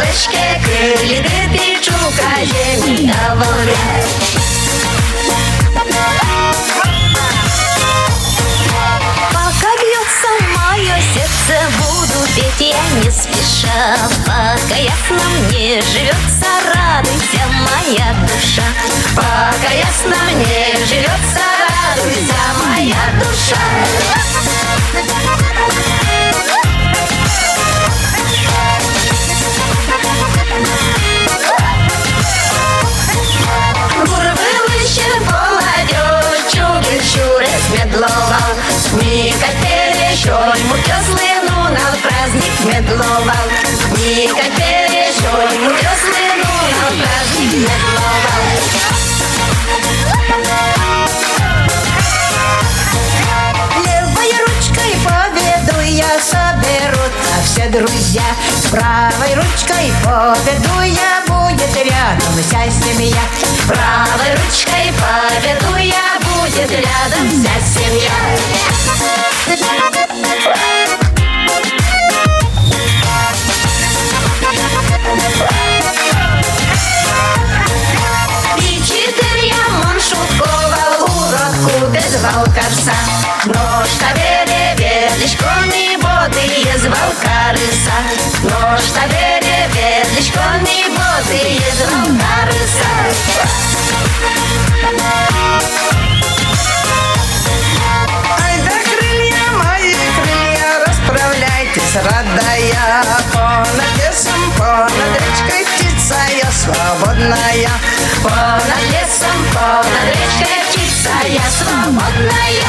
речке крилі дитичука землі оболвяє. Пока бьется мое сердце, буду петь я не спеша. Пока ясно мне живется, радуйся, моя душа. Пока ясно мне живется, радуйся, моя душа. Ніка перейшов, мутьо слину на праздник медловал. Ніка перейшов, мутьо слину на праздник медловал. Левой ручкой поведу я, соберутся все друзья. Правой ручкой поведу я, будет рядом вся семья. Правой ручкой поведу я, будет рядом вся семья. Звал корса, ножка ведлечко не боты, звал корыса. Ножка ведлечко не боты, звал корыса. Ай да крылья мои, крылья, расправляйтесь, родная. Понад лесом, понад речкой птица я свободная. Понад лесом, понад речкой птица я свободная.